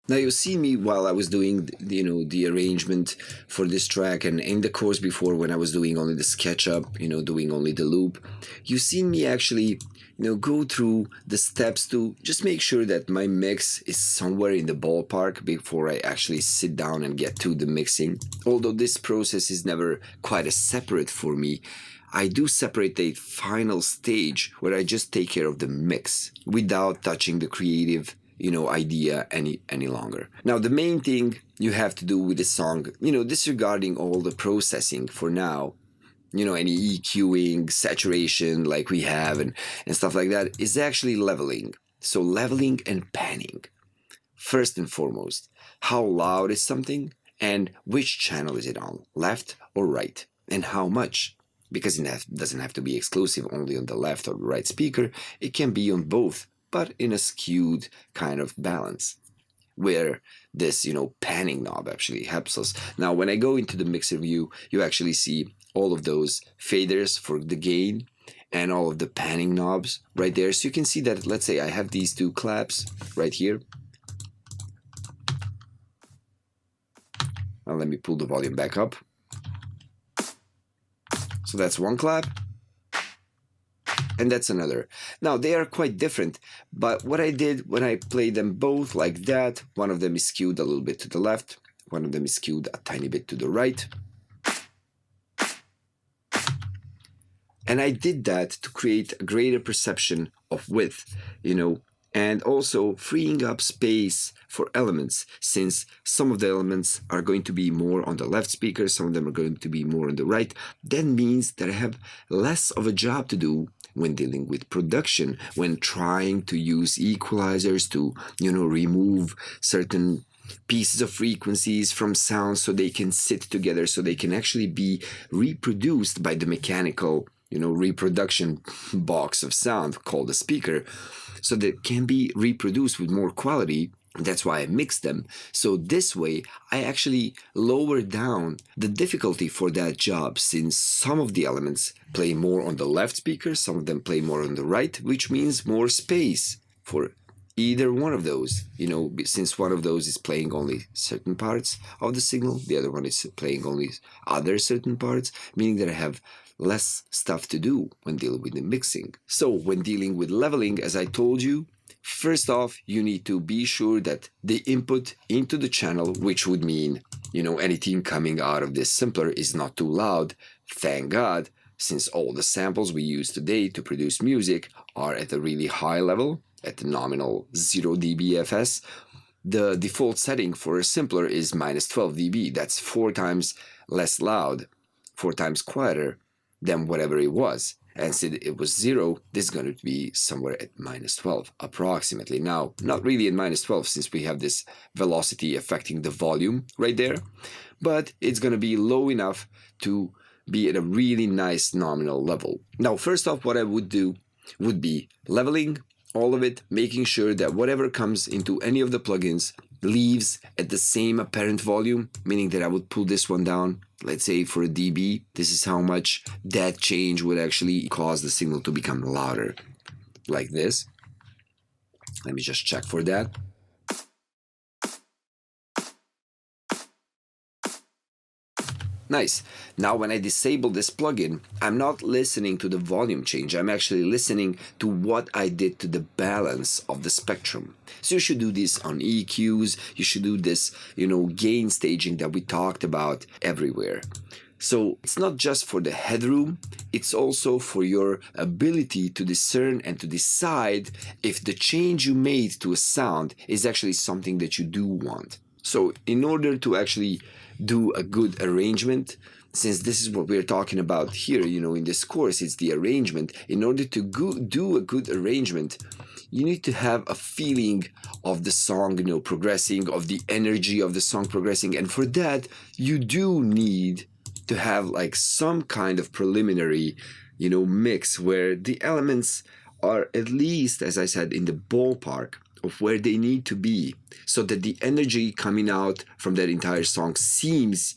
Now you see me while I was doing, the arrangement for this track, and in the course before when I was doing only the SketchUp, doing only the loop. You seen me actually, go through the steps to just make sure that my mix is somewhere in the ballpark before I actually sit down and get to the mixing. Although this process is never quite as separate for me, I do separate a final stage where I just take care of the mix without touching the creative, idea any longer. Now, the main thing you have to do with the song, disregarding all the processing for now, any EQing, saturation like we have and stuff like that, is actually leveling. So leveling and panning. First and foremost, how loud is something and which channel is it on, left or right, and how much? Because it doesn't have to be exclusive only on the left or right speaker, it can be on both, but in a skewed kind of balance, where this, panning knob actually helps us. Now, when I go into the mixer view, you actually see all of those faders for the gain and all of the panning knobs right there. So you can see that, let's say I have these two claps right here. Now let me pull the volume back up. So that's one clap, and that's another. Now they are quite different, but what I did when I played them both like that, one of them is skewed a little bit to the left, one of them is skewed a tiny bit to the right. And I did that to create a greater perception of width, and also freeing up space for elements, since some of the elements are going to be more on the left speaker, some of them are going to be more on the right. That means that I have less of a job to do when dealing with production, when trying to use equalizers to, remove certain pieces of frequencies from sounds so they can sit together, so they can actually be reproduced by the mechanical, reproduction box of sound called a speaker, so that can be reproduced with more quality. That's why I mix them. So this way, I actually lower down the difficulty for that job, since some of the elements play more on the left speaker, some of them play more on the right, which means more space for either one of those, since one of those is playing only certain parts of the signal, the other one is playing only other certain parts, meaning that I have less stuff to do when dealing with the mixing. So when dealing with leveling, as I told you, first off, you need to be sure that the input into the channel, which would mean, anything coming out of this sampler, is not too loud. Thank God, since all the samples we use today to produce music are at a really high level, at the nominal 0 dBFS. The default setting for a sampler is minus 12 dB. That's 4 times less loud, 4 times quieter than whatever it was. And since it was 0, this is going to be somewhere at minus 12 approximately. Now, not really at minus 12, since we have this velocity affecting the volume right there, but it's going to be low enough to be at a really nice nominal level. Now, first off, what I would do would be leveling all of it, making sure that whatever comes into any of the plugins leaves at the same apparent volume, meaning that I would pull this one down, let's say for a dB. This is how much that change would actually cause the signal to become louder, like this. Let me just check for that. Nice. Now when I disable this plugin, I'm not listening to the volume change. I'm actually listening to what I did to the balance of the spectrum. So you should do this on EQs. You should do this, gain staging that we talked about everywhere. So it's not just for the headroom, it's also for your ability to discern and to decide if the change you made to a sound is actually something that you do want. So in order to actually do a good arrangement, since this is what we're talking about here, in this course, it's the arrangement. In order to do a good arrangement, you need to have a feeling of the song, progressing, of the energy of the song progressing. And for that, you do need to have like some kind of preliminary, mix where the elements are at least, as I said, in the ballpark of where they need to be, so that the energy coming out from that entire song seems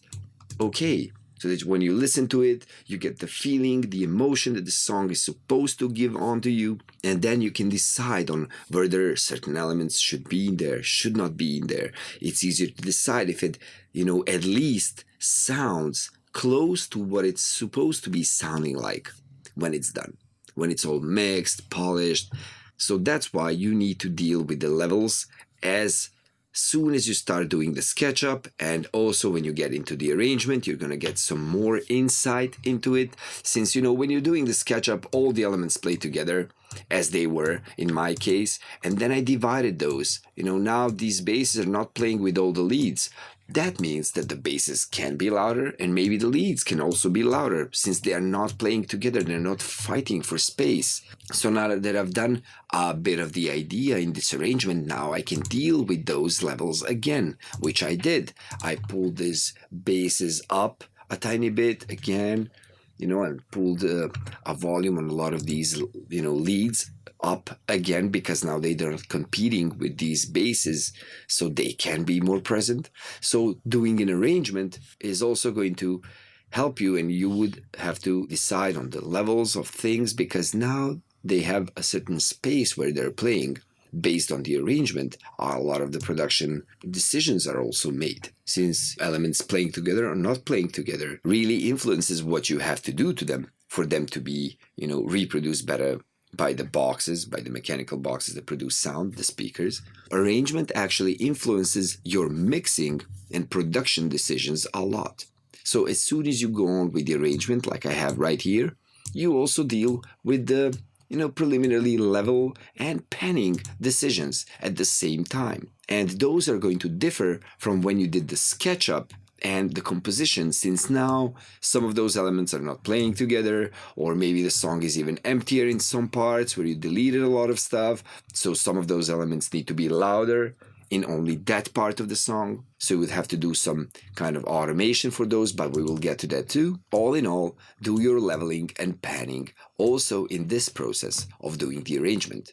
okay. so that when you listen to it, you get the feeling, the emotion that the song is supposed to give onto you, and then you can decide on whether certain elements should be in there, should not be in there. It's easier to decide if it, at least sounds close to what it's supposed to be sounding like when it's done, when it's all mixed, polished. So that's why you need to deal with the levels as soon as you start doing the SketchUp, and also when you get into the arrangement, you're going to get some more insight into it. Since, when you're doing the SketchUp, all the elements play together as they were in my case, and then I divided those. Now these basses are not playing with all the leads. That means that the basses can be louder, and maybe the leads can also be louder, since they are not playing together, they're not fighting for space. So now that I've done a bit of the idea in this arrangement, now I can deal with those levels again, which I did. I pulled these basses up a tiny bit again, and pulled a volume on a lot of these, leads up again, because now they're competing with these basses, so they can be more present. So doing an arrangement is also going to help you, and you would have to decide on the levels of things, because now they have a certain space where they're playing. Based on the arrangement, a lot of the production decisions are also made, since elements playing together or not playing together really influences what you have to do to them for them to be, reproduced better by the boxes, by the mechanical boxes that produce sound, the speakers. Arrangement actually influences your mixing and production decisions a lot. So as soon as you go on with the arrangement, like I have right here, you also deal with the preliminary level and panning decisions at the same time. And those are going to differ from when you did the SketchUp and the composition, since now some of those elements are not playing together, or maybe the song is even emptier in some parts where you deleted a lot of stuff. So some of those elements need to be louder in only that part of the song. So you would have to do some kind of automation for those, but we will get to that too. All in all, do your leveling and panning also in this process of doing the arrangement.